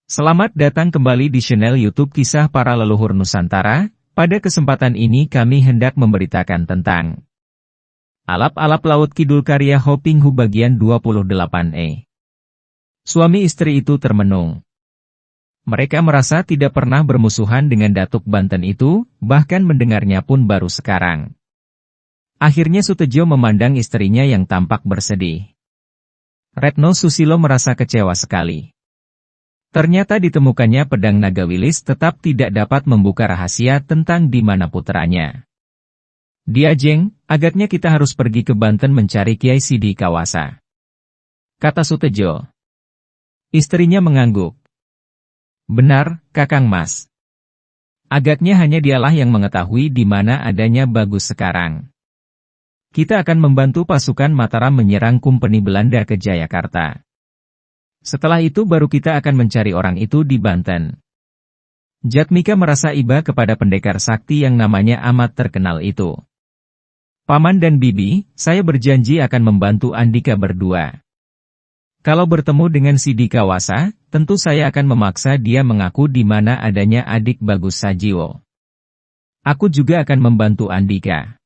Selamat datang kembali di channel YouTube Kisah Para Leluhur Nusantara. Pada kesempatan ini kami hendak memberitakan tentang Alap-alap Laut Kidul karya Hoping Hu bagian 28e. Suami istri itu termenung. Mereka merasa tidak pernah bermusuhan dengan Datuk Banten itu, bahkan mendengarnya pun baru sekarang. Akhirnya Sutejo memandang istrinya yang tampak bersedih. Retno Susilo merasa kecewa sekali. Ternyata ditemukannya pedang Nagawilis tetap tidak dapat membuka rahasia tentang di mana putranya. Diajeng, agaknya kita harus pergi ke Banten mencari Kiai Sidi Kawasa, kata Sutejo. Istrinya mengangguk. Benar, Kakang Mas. Agaknya hanya dialah yang mengetahui di mana adanya Bagus sekarang. Kita akan membantu pasukan Mataram menyerang Kompeni Belanda ke Jayakarta. Setelah itu baru kita akan mencari orang itu di Banten. Jatmika merasa iba kepada pendekar sakti yang namanya amat terkenal itu. Paman dan Bibi, saya berjanji akan membantu Andika berdua. Kalau bertemu dengan Sidi Kawasa, tentu saya akan memaksa dia mengaku di mana adanya adik Bagus Sajiwo. Aku juga akan membantu Andika.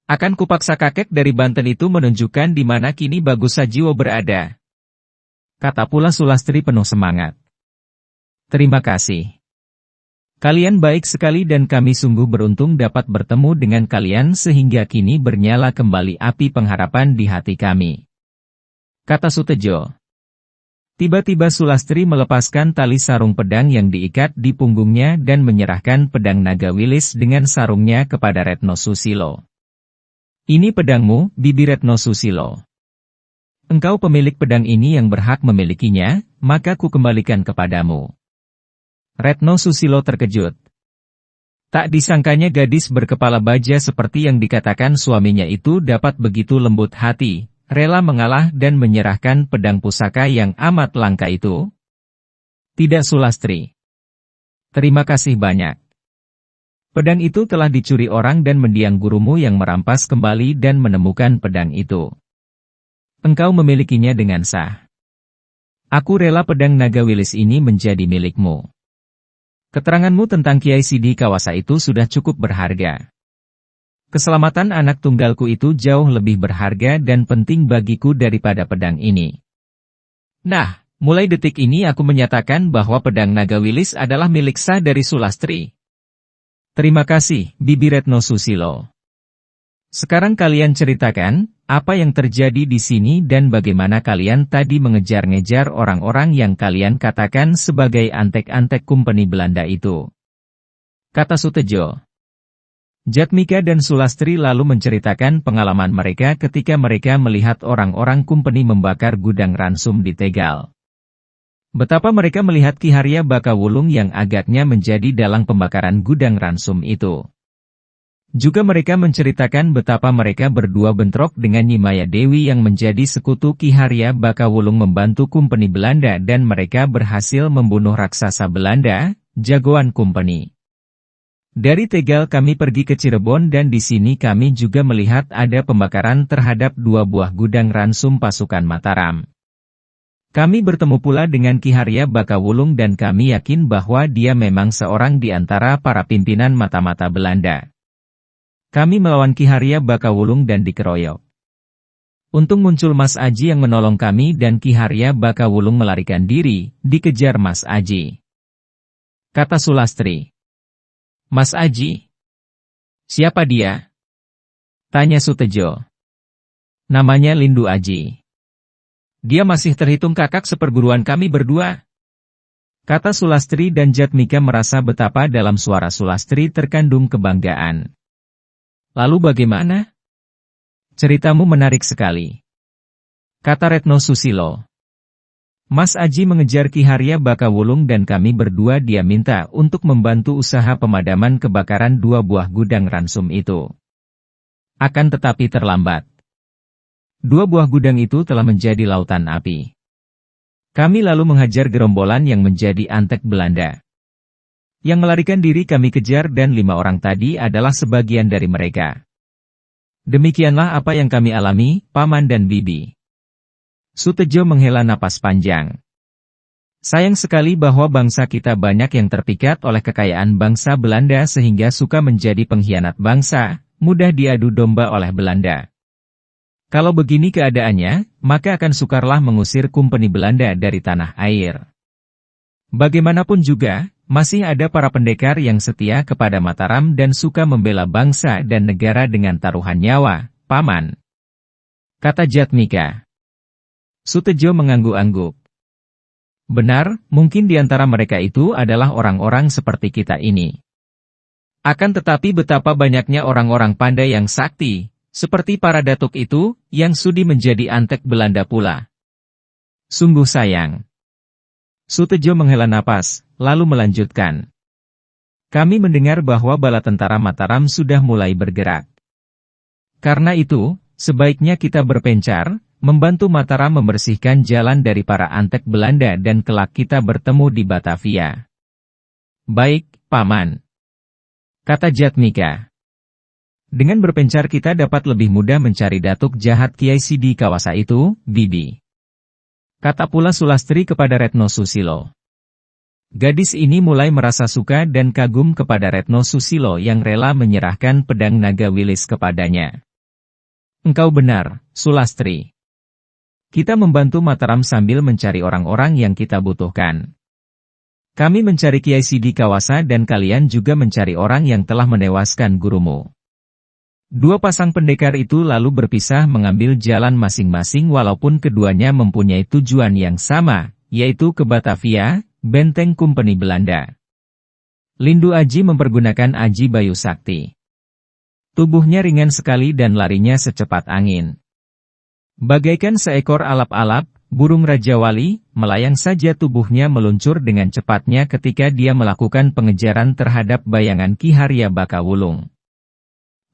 Akan kupaksa kakek dari Banten itu menunjukkan di mana kini Bagus Sajiwo berada, kata pula Sulastri penuh semangat. Terima kasih. Kalian baik sekali dan kami sungguh beruntung dapat bertemu dengan kalian sehingga kini bernyala kembali api pengharapan di hati kami, kata Sutejo. Tiba-tiba Sulastri melepaskan tali sarung pedang yang diikat di punggungnya dan menyerahkan pedang Nagawilis dengan sarungnya kepada Retno Susilo. Ini pedangmu, Bibi Retno Susilo. Engkau pemilik pedang ini yang berhak memilikinya, maka ku kembalikan kepadamu. Retno Susilo terkejut. Tak disangkanya gadis berkepala baja seperti yang dikatakan suaminya itu dapat begitu lembut hati, rela mengalah dan menyerahkan pedang pusaka yang amat langka itu. Tidak Sulastri. Terima kasih banyak. Pedang itu telah dicuri orang dan mendiang gurumu yang merampas kembali dan menemukan pedang itu. Engkau memilikinya dengan sah. Aku rela pedang Nagawilis ini menjadi milikmu. Keteranganmu tentang Kiai Sidi Kawasa itu sudah cukup berharga. Keselamatan anak tunggalku itu jauh lebih berharga dan penting bagiku daripada pedang ini. Nah, mulai detik ini aku menyatakan bahwa pedang Nagawilis adalah milik sah dari Sulastri. Terima kasih, Bibi Retno Susilo. Sekarang kalian ceritakan, apa yang terjadi di sini dan bagaimana kalian tadi mengejar-ngejar orang-orang yang kalian katakan sebagai antek-antek Kompeni Belanda itu, kata Sutejo. Jatmika dan Sulastri lalu menceritakan pengalaman mereka ketika mereka melihat orang-orang Kompeni membakar gudang ransum di Tegal. Betapa mereka melihat Ki Harya Bakawulung yang agaknya menjadi dalang pembakaran gudang ransum itu. Juga mereka menceritakan betapa mereka berdua bentrok dengan Nyi Maya Dewi yang menjadi sekutu Ki Harya Bakawulung membantu Kompeni Belanda dan mereka berhasil membunuh raksasa Belanda, jagoan Kompeni. Dari Tegal kami pergi ke Cirebon dan di sini kami juga melihat ada pembakaran terhadap 2 buah gudang ransum pasukan Mataram. Kami bertemu pula dengan Ki Harya Bakawulung dan kami yakin bahwa dia memang seorang di antara para pimpinan mata-mata Belanda. Kami melawan Ki Harya Bakawulung dan dikeroyok. Untung muncul Mas Aji yang menolong kami dan Ki Harya Bakawulung melarikan diri, dikejar Mas Aji, kata Sulastri. Mas Aji? Siapa dia? Tanya Sutejo. Namanya Lindu Aji. Dia masih terhitung kakak seperguruan kami berdua, kata Sulastri dan Jatmika merasa betapa dalam suara Sulastri terkandung kebanggaan. Lalu bagaimana? Ceritamu menarik sekali, kata Retno Susilo. Mas Aji mengejar Ki Harya Bakawulung dan kami berdua dia minta untuk membantu usaha pemadaman kebakaran 2 buah gudang ransum itu. Akan tetapi terlambat. 2 buah gudang itu telah menjadi lautan api. Kami lalu menghajar gerombolan yang menjadi antek Belanda. Yang melarikan diri kami kejar dan 5 orang tadi adalah sebagian dari mereka. Demikianlah apa yang kami alami, Paman dan Bibi. Sutejo menghela napas panjang. Sayang sekali bahwa bangsa kita banyak yang terpikat oleh kekayaan bangsa Belanda sehingga suka menjadi pengkhianat bangsa, mudah diadu domba oleh Belanda. Kalau begini keadaannya, maka akan sukarlah mengusir Kompeni Belanda dari tanah air. Bagaimanapun juga, masih ada para pendekar yang setia kepada Mataram dan suka membela bangsa dan negara dengan taruhan nyawa, Paman, kata Jatmika. Sutejo mengangguk-angguk. Benar, mungkin di antara mereka itu adalah orang-orang seperti kita ini. Akan tetapi betapa banyaknya orang-orang pandai yang sakti, seperti para datuk itu, yang sudi menjadi antek Belanda pula. Sungguh sayang. Sutejo menghela napas, lalu melanjutkan. Kami mendengar bahwa bala tentara Mataram sudah mulai bergerak. Karena itu, sebaiknya kita berpencar, membantu Mataram membersihkan jalan dari para antek Belanda dan kelak kita bertemu di Batavia. Baik, Paman, kata Jatmika. Dengan berpencar kita dapat lebih mudah mencari datuk jahat Kiai Sidi Kawasa itu, Bibi. Kata pula Sulastri kepada Retno Susilo. Gadis ini mulai merasa suka dan kagum kepada Retno Susilo yang rela menyerahkan pedang naga wilis kepadanya. Engkau benar, Sulastri. Kita membantu Mataram sambil mencari orang-orang yang kita butuhkan. Kami mencari Kiai Sidi Kawasa dan kalian juga mencari orang yang telah menewaskan gurumu. Dua pasang pendekar itu lalu berpisah mengambil jalan masing-masing walaupun keduanya mempunyai tujuan yang sama, yaitu ke Batavia, benteng Kompeni Belanda. Lindu Aji mempergunakan Aji Bayu Sakti. Tubuhnya ringan sekali dan larinya secepat angin. Bagaikan seekor alap-alap, burung Raja Wali, melayang saja tubuhnya meluncur dengan cepatnya ketika dia melakukan pengejaran terhadap bayangan Ki Haria Bakawulung.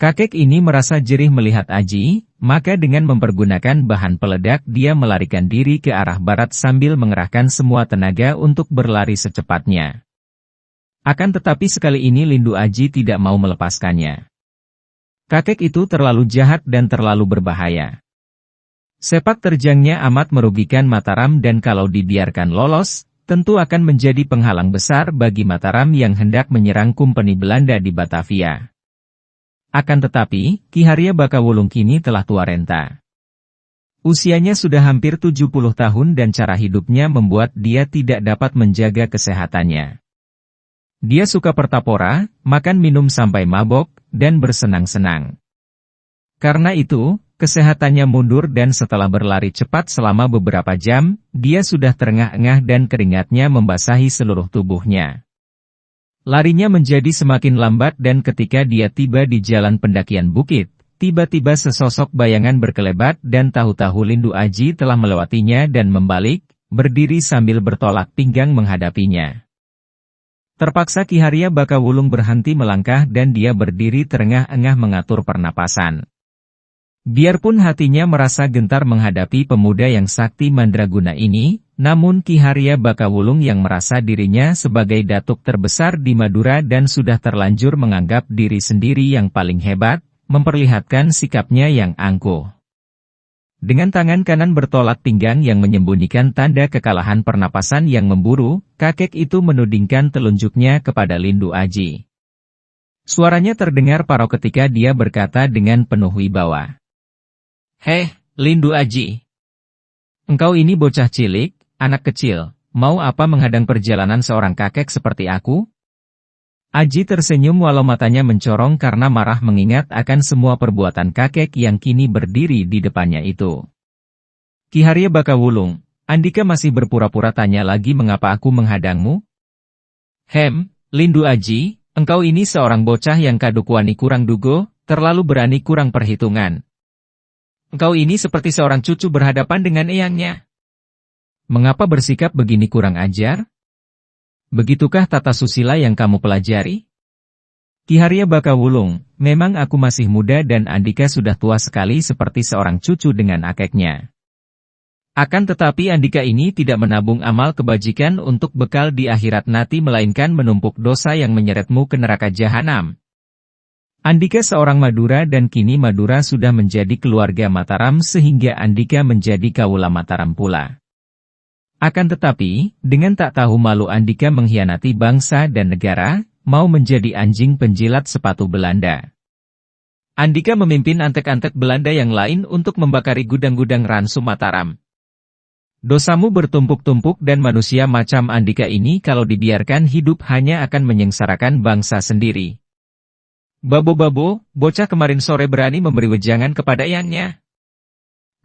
Kakek ini merasa jerih melihat Aji, maka dengan mempergunakan bahan peledak dia melarikan diri ke arah barat sambil mengerahkan semua tenaga untuk berlari secepatnya. Akan tetapi sekali ini Lindu Aji tidak mau melepaskannya. Kakek itu terlalu jahat dan terlalu berbahaya. Sepak terjangnya amat merugikan Mataram dan kalau dibiarkan lolos, tentu akan menjadi penghalang besar bagi Mataram yang hendak menyerang Kompeni Belanda di Batavia. Akan tetapi, Ki Haria Bakawulung kini telah tua renta. Usianya sudah hampir 70 tahun dan cara hidupnya membuat dia tidak dapat menjaga kesehatannya. Dia suka pertapora, makan minum sampai mabok, dan bersenang-senang. Karena itu, kesehatannya mundur dan setelah berlari cepat selama beberapa jam, dia sudah terengah-engah dan keringatnya membasahi seluruh tubuhnya. Larinya menjadi semakin lambat dan ketika dia tiba di jalan pendakian bukit, tiba-tiba sesosok bayangan berkelebat dan tahu-tahu Lindu Aji telah melewatinya dan membalik, berdiri sambil bertolak pinggang menghadapinya. Terpaksa Ki Haria Bakawulung berhenti melangkah dan dia berdiri terengah-engah mengatur pernapasan. Biarpun hatinya merasa gentar menghadapi pemuda yang sakti mandraguna ini, namun Ki Haria Bakawulung yang merasa dirinya sebagai datuk terbesar di Madura dan sudah terlanjur menganggap diri sendiri yang paling hebat, memperlihatkan sikapnya yang angkuh. Dengan tangan kanan bertolak pinggang yang menyembunyikan tanda kekalahan pernapasan yang memburu, kakek itu menudingkan telunjuknya kepada Lindu Aji. Suaranya terdengar parau ketika dia berkata dengan penuh wibawa. Heh, Lindu Aji. Engkau ini bocah cilik, anak kecil, mau apa menghadang perjalanan seorang kakek seperti aku? Aji tersenyum walau matanya mencorong karena marah mengingat akan semua perbuatan kakek yang kini berdiri di depannya itu. Ki Haria Bakawulung, Andika masih berpura-pura tanya lagi mengapa aku menghadangmu? Lindu Aji, engkau ini seorang bocah yang kadukwani kurang dugo, terlalu berani kurang perhitungan. Engkau ini seperti seorang cucu berhadapan dengan eyangnya. Mengapa bersikap begini kurang ajar? Begitukah tata susila yang kamu pelajari? Ki Haria Bakawulung, memang aku masih muda dan Andika sudah tua sekali seperti seorang cucu dengan akeknya. Akan tetapi Andika ini tidak menabung amal kebajikan untuk bekal di akhirat nanti melainkan menumpuk dosa yang menyeretmu ke neraka jahanam. Andika seorang Madura dan kini Madura sudah menjadi keluarga Mataram sehingga Andika menjadi kaula Mataram pula. Akan tetapi, dengan tak tahu malu Andika mengkhianati bangsa dan negara, mau menjadi anjing penjilat sepatu Belanda. Andika memimpin antek-antek Belanda yang lain untuk membakari gudang-gudang ransu Mataram. Dosamu bertumpuk-tumpuk dan manusia macam Andika ini kalau dibiarkan hidup hanya akan menyengsarakan bangsa sendiri. Babo-babo, bocah kemarin sore berani memberi wejangan kepada ayahnya.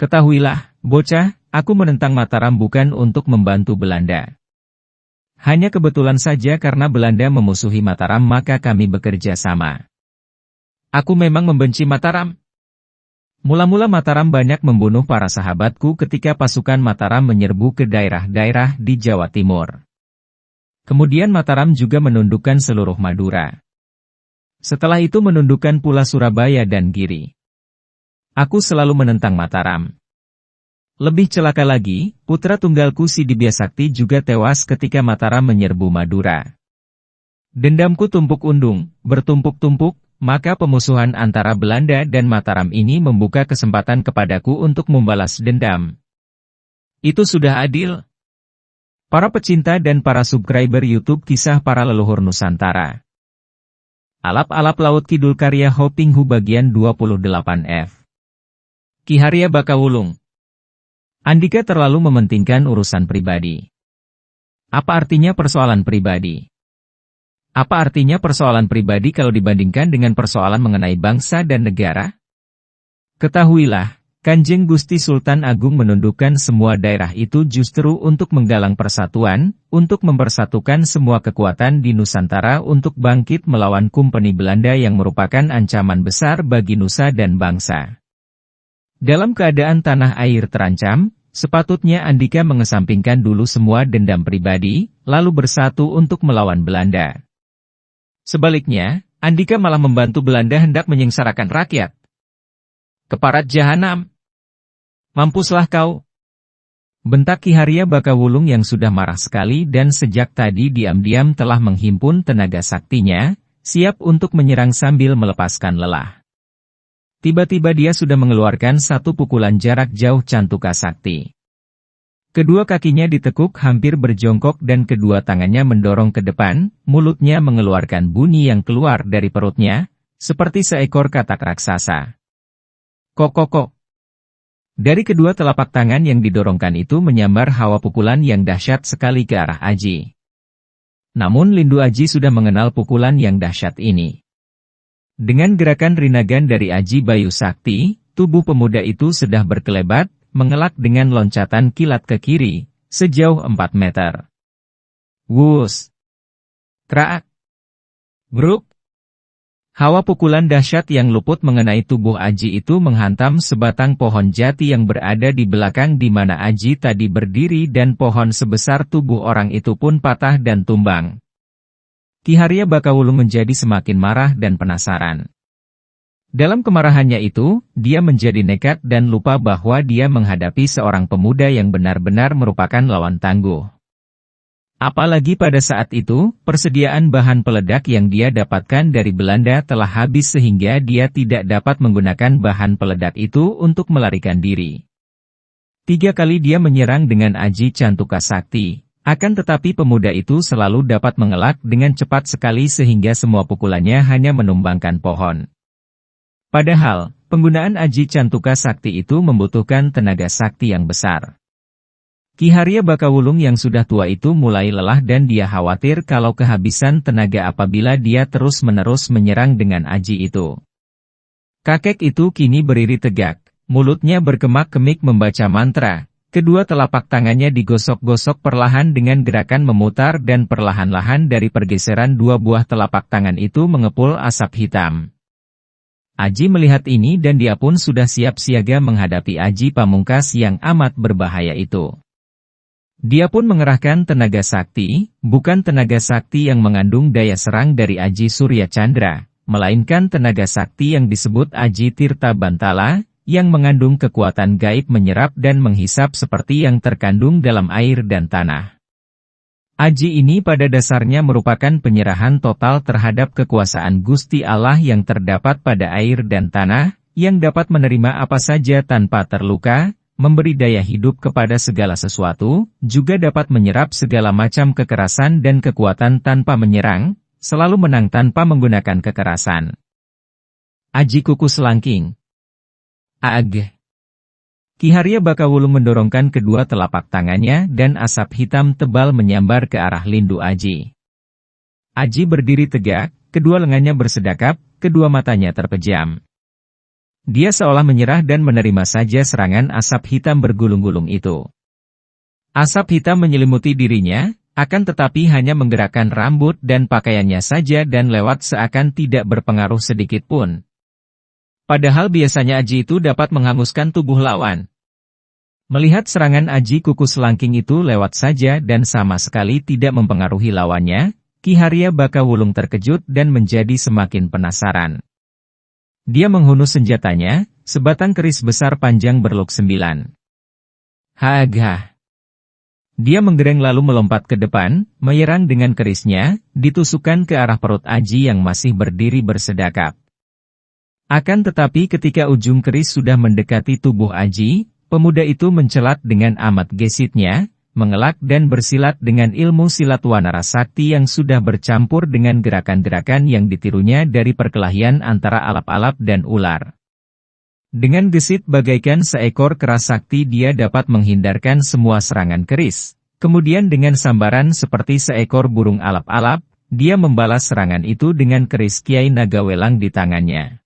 Ketahuilah, bocah, aku menentang Mataram bukan untuk membantu Belanda. Hanya kebetulan saja karena Belanda memusuhi Mataram maka kami bekerja sama. Aku memang membenci Mataram. Mula-mula Mataram banyak membunuh para sahabatku ketika pasukan Mataram menyerbu ke daerah-daerah di Jawa Timur. Kemudian Mataram juga menundukkan seluruh Madura. Setelah itu menundukkan pula Surabaya dan Giri. Aku selalu menentang Mataram. Lebih celaka lagi, putra tunggalku si Dibiasakti juga tewas ketika Mataram menyerbu Madura. Dendamku tumpuk undung, bertumpuk-tumpuk. Maka pemusuhan antara Belanda dan Mataram ini membuka kesempatan kepadaku untuk membalas dendam. Itu sudah adil. Para pecinta dan para subscriber YouTube Kisah Para Leluhur Nusantara. Alap-alap Laut Kidul karya Hoping Hu bagian 28F. Ki Haria Bakawulung. Andika terlalu mementingkan urusan pribadi. Apa artinya persoalan pribadi? Apa artinya persoalan pribadi kalau dibandingkan dengan persoalan mengenai bangsa dan negara? Ketahuilah, Kanjeng Gusti Sultan Agung menundukkan semua daerah itu justru untuk menggalang persatuan, untuk mempersatukan semua kekuatan di Nusantara untuk bangkit melawan Kompeni Belanda yang merupakan ancaman besar bagi nusa dan bangsa. Dalam keadaan tanah air terancam, sepatutnya Andika mengesampingkan dulu semua dendam pribadi, lalu bersatu untuk melawan Belanda. Sebaliknya, Andika malah membantu Belanda hendak menyengsarakan rakyat. Keparat jahanam! Mampuslah kau! Bentak Ki Haria Bakawulung yang sudah marah sekali dan sejak tadi diam-diam telah menghimpun tenaga saktinya, siap untuk menyerang sambil melepaskan lelah. Tiba-tiba dia sudah mengeluarkan satu pukulan jarak jauh Cantuka Sakti. Kedua kakinya ditekuk hampir berjongkok dan kedua tangannya mendorong ke depan, mulutnya mengeluarkan bunyi yang keluar dari perutnya, seperti seekor katak raksasa. Kok. Dari kedua telapak tangan yang didorongkan itu menyambar hawa pukulan yang dahsyat sekali ke arah Aji. Namun Lindu Aji sudah mengenal pukulan yang dahsyat ini. Dengan gerakan rinagan dari Aji Bayu Sakti, tubuh pemuda itu sudah berkelebat, mengelak dengan loncatan kilat ke kiri, sejauh 4 meter. Wus! Kraak! Bruk! Hawa pukulan dahsyat yang luput mengenai tubuh Aji itu menghantam sebatang pohon jati yang berada di belakang di mana Aji tadi berdiri dan pohon sebesar tubuh orang itu pun patah dan tumbang. Ki Haria Bakawulung menjadi semakin marah dan penasaran. Dalam kemarahannya itu, dia menjadi nekat dan lupa bahwa dia menghadapi seorang pemuda yang benar-benar merupakan lawan tangguh. Apalagi pada saat itu, persediaan bahan peledak yang dia dapatkan dari Belanda telah habis sehingga dia tidak dapat menggunakan bahan peledak itu untuk melarikan diri. 3 kali dia menyerang dengan Aji Cantuka Sakti, akan tetapi pemuda itu selalu dapat mengelak dengan cepat sekali sehingga semua pukulannya hanya menumbangkan pohon. Padahal, penggunaan Aji Cantuka Sakti itu membutuhkan tenaga sakti yang besar. Ki Haria Bakawulung yang sudah tua itu mulai lelah dan dia khawatir kalau kehabisan tenaga apabila dia terus-menerus menyerang dengan Aji itu. Kakek itu kini berdiri tegak, mulutnya berkemak-kemik membaca mantra, kedua telapak tangannya digosok-gosok perlahan dengan gerakan memutar dan perlahan-lahan dari pergeseran 2 buah telapak tangan itu mengepul asap hitam. Aji melihat ini dan dia pun sudah siap siaga menghadapi Aji Pamungkas yang amat berbahaya itu. Dia pun mengerahkan tenaga sakti, bukan tenaga sakti yang mengandung daya serang dari Aji Surya Chandra, melainkan tenaga sakti yang disebut Aji Tirta Bantala, yang mengandung kekuatan gaib menyerap dan menghisap seperti yang terkandung dalam air dan tanah. Aji ini pada dasarnya merupakan penyerahan total terhadap kekuasaan Gusti Allah yang terdapat pada air dan tanah, yang dapat menerima apa saja tanpa terluka, memberi daya hidup kepada segala sesuatu, juga dapat menyerap segala macam kekerasan dan kekuatan tanpa menyerang, selalu menang tanpa menggunakan kekerasan. Aji Kuku Selangking. Ag. Ki Haria Bakawulung mendorongkan kedua telapak tangannya dan asap hitam tebal menyambar ke arah Lindu Aji. Aji berdiri tegak, kedua lengannya bersedakap, kedua matanya terpejam. Dia seolah menyerah dan menerima saja serangan asap hitam bergulung-gulung itu. Asap hitam menyelimuti dirinya, akan tetapi hanya menggerakkan rambut dan pakaiannya saja dan lewat seakan tidak berpengaruh sedikit pun. Padahal biasanya Aji itu dapat menghanguskan tubuh lawan. Melihat serangan Aji Kuku Selangking itu lewat saja dan sama sekali tidak mempengaruhi lawannya, Ki Haria Bakawulung terkejut dan menjadi semakin penasaran. Dia menghunus senjatanya, sebatang keris besar panjang berluk 9. Hagah! Dia menggereng lalu melompat ke depan, menyerang dengan kerisnya, ditusukkan ke arah perut Aji yang masih berdiri bersedakap. Akan tetapi ketika ujung keris sudah mendekati tubuh Aji, pemuda itu mencelat dengan amat gesitnya, mengelak dan bersilat dengan ilmu silat wanara sakti yang sudah bercampur dengan gerakan-gerakan yang ditirunya dari perkelahian antara alap-alap dan ular. Dengan gesit bagaikan seekor kera sakti dia dapat menghindarkan semua serangan keris. Kemudian dengan sambaran seperti seekor burung alap-alap, dia membalas serangan itu dengan keris Kiai Nagawelang di tangannya.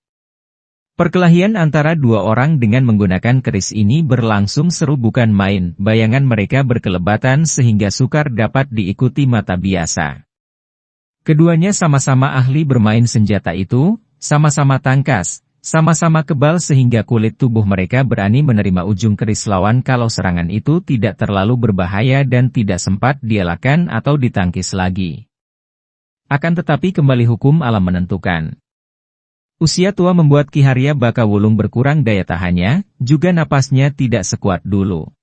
Perkelahian antara dua orang dengan menggunakan keris ini berlangsung seru bukan main, bayangan mereka berkelebatan sehingga sukar dapat diikuti mata biasa. Keduanya sama-sama ahli bermain senjata itu, sama-sama tangkas, sama-sama kebal sehingga kulit tubuh mereka berani menerima ujung keris lawan kalau serangan itu tidak terlalu berbahaya dan tidak sempat dielakkan atau ditangkis lagi. Akan tetapi kembali hukum alam menentukan. Usia tua membuat Ki Haria Bakawulung berkurang daya tahannya, juga napasnya tidak sekuat dulu.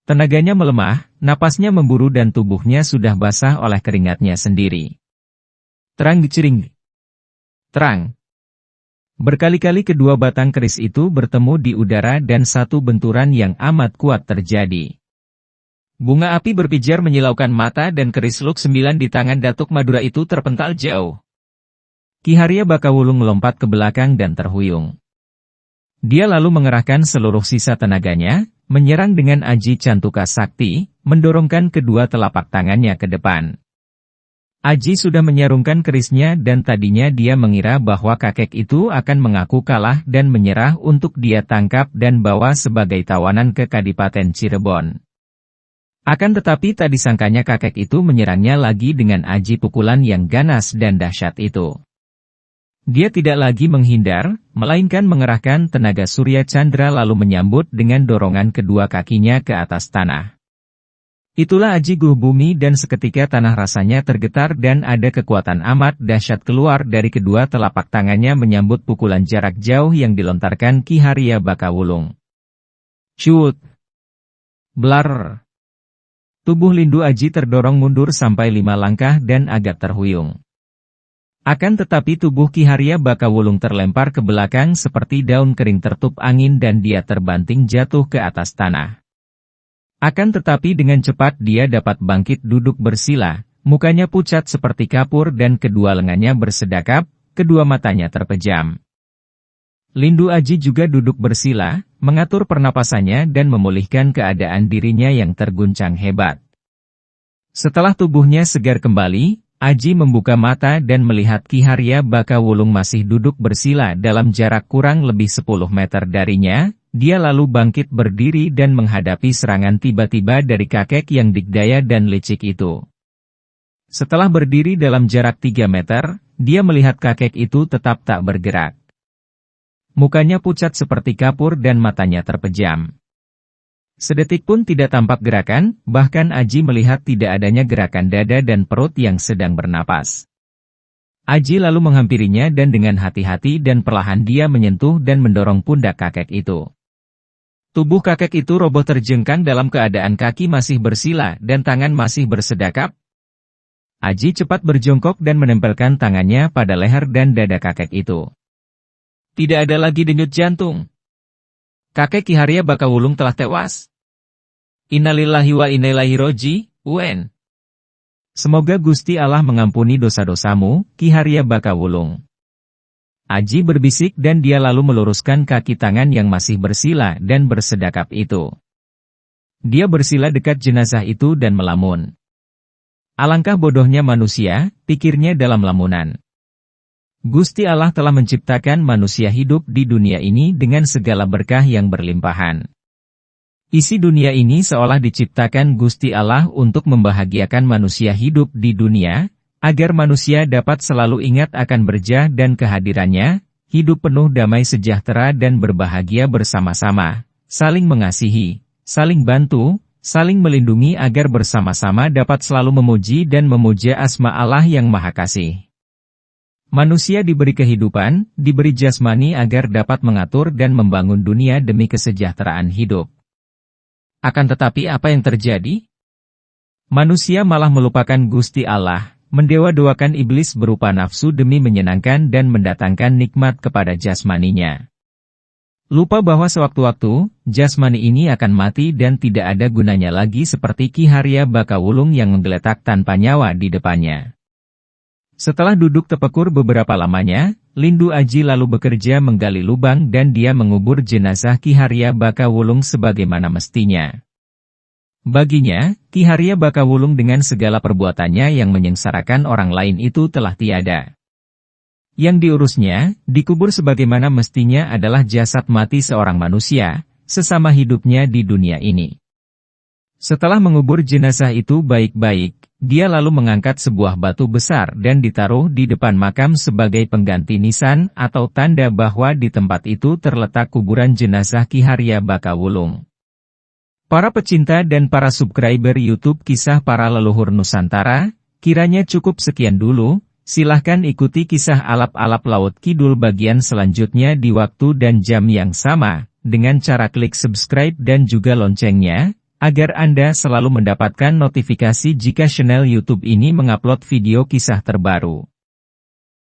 Tenaganya melemah, napasnya memburu dan tubuhnya sudah basah oleh keringatnya sendiri. Terang gecering. Terang. Berkali-kali kedua batang keris itu bertemu di udara dan satu benturan yang amat kuat terjadi. Bunga api berpijar menyilaukan mata dan keris luk 9 di tangan Datuk Madura itu terpental jauh. Ki Haria Bakawulung melompat ke belakang dan terhuyung. Dia lalu mengerahkan seluruh sisa tenaganya, menyerang dengan Aji Cantuka Sakti, mendorongkan kedua telapak tangannya ke depan. Aji sudah menyarungkan kerisnya dan tadinya dia mengira bahwa kakek itu akan mengaku kalah dan menyerah untuk dia tangkap dan bawa sebagai tawanan ke Kadipaten Cirebon. Akan tetapi tak disangkanya kakek itu menyerangnya lagi dengan aji pukulan yang ganas dan dahsyat itu. Dia tidak lagi menghindar, melainkan mengerahkan tenaga surya candra lalu menyambut dengan dorongan kedua kakinya ke atas tanah. Itulah aji guh bumi dan seketika tanah rasanya tergetar dan ada kekuatan amat dahsyat keluar dari kedua telapak tangannya menyambut pukulan jarak jauh yang dilontarkan Ki Haria Bakawulung. Cut! Blar! Tubuh Lindu Aji terdorong mundur sampai 5 langkah dan agak terhuyung. Akan tetapi tubuh Ki Haria Bakawulung terlempar ke belakang seperti daun kering tertup angin dan dia terbanting jatuh ke atas tanah. Akan tetapi dengan cepat dia dapat bangkit duduk bersila, mukanya pucat seperti kapur dan kedua lengannya bersedakap, kedua matanya terpejam. Lindu Aji juga duduk bersila, mengatur pernapasannya dan memulihkan keadaan dirinya yang terguncang hebat. Setelah tubuhnya segar kembali, Aji membuka mata dan melihat Ki Haria Bakawulung masih duduk bersila dalam jarak kurang lebih 10 meter darinya, dia lalu bangkit berdiri dan menghadapi serangan tiba-tiba dari kakek yang dikdaya dan licik itu. Setelah berdiri dalam jarak 3 meter, dia melihat kakek itu tetap tak bergerak. Mukanya pucat seperti kapur dan matanya terpejam. Sedetik pun tidak tampak gerakan, bahkan Aji melihat tidak adanya gerakan dada dan perut yang sedang bernapas. Aji lalu menghampirinya dan dengan hati-hati dan perlahan dia menyentuh dan mendorong pundak kakek itu. Tubuh kakek itu roboh terjengkang dalam keadaan kaki masih bersila dan tangan masih bersedakap. Aji cepat berjongkok dan menempelkan tangannya pada leher dan dada kakek itu. Tidak ada lagi denyut jantung. Kakek Ki Haria Bakawulung telah tewas. Innalillahi wa inna ilaihi raji'un. Semoga Gusti Allah mengampuni dosa-dosamu, Ki Haria Bakawulung. Aji berbisik dan dia lalu meluruskan kaki tangan yang masih bersila dan bersedekap itu. Dia bersila dekat jenazah itu dan melamun. Alangkah bodohnya manusia, pikirnya dalam lamunan. Gusti Allah telah menciptakan manusia hidup di dunia ini dengan segala berkah yang berlimpahan. Isi dunia ini seolah diciptakan Gusti Allah untuk membahagiakan manusia hidup di dunia, agar manusia dapat selalu ingat akan berjah dan kehadirannya, hidup penuh damai sejahtera dan berbahagia bersama-sama, saling mengasihi, saling bantu, saling melindungi agar bersama-sama dapat selalu memuji dan memuja asma Allah yang Maha Kasih. Manusia diberi kehidupan, diberi jasmani agar dapat mengatur dan membangun dunia demi kesejahteraan hidup. Akan tetapi apa yang terjadi? Manusia malah melupakan Gusti Allah, mendewa-dewakan iblis berupa nafsu demi menyenangkan dan mendatangkan nikmat kepada jasmaninya. Lupa bahwa sewaktu-waktu, jasmani ini akan mati dan tidak ada gunanya lagi seperti Ki Haria Bakawulung yang menggeletak tanpa nyawa di depannya. Setelah duduk tepekur beberapa lamanya, Lindu Aji lalu bekerja menggali lubang dan dia mengubur jenazah Ki Haria Bakawulung sebagaimana mestinya. Baginya, Ki Haria Bakawulung dengan segala perbuatannya yang menyengsarakan orang lain itu telah tiada. Yang diurusnya, dikubur sebagaimana mestinya adalah jasad mati seorang manusia, sesama hidupnya di dunia ini. Setelah mengubur jenazah itu baik-baik, dia lalu mengangkat sebuah batu besar dan ditaruh di depan makam sebagai pengganti nisan atau tanda bahwa di tempat itu terletak kuburan jenazah Ki Haria Bakawulung. Para pecinta dan para subscriber YouTube Kisah Para Leluhur Nusantara, kiranya cukup sekian dulu, silahkan ikuti kisah alap-alap Laut Kidul bagian selanjutnya di waktu dan jam yang sama, dengan cara klik subscribe dan juga loncengnya, agar Anda selalu mendapatkan notifikasi jika channel YouTube ini mengupload video kisah terbaru.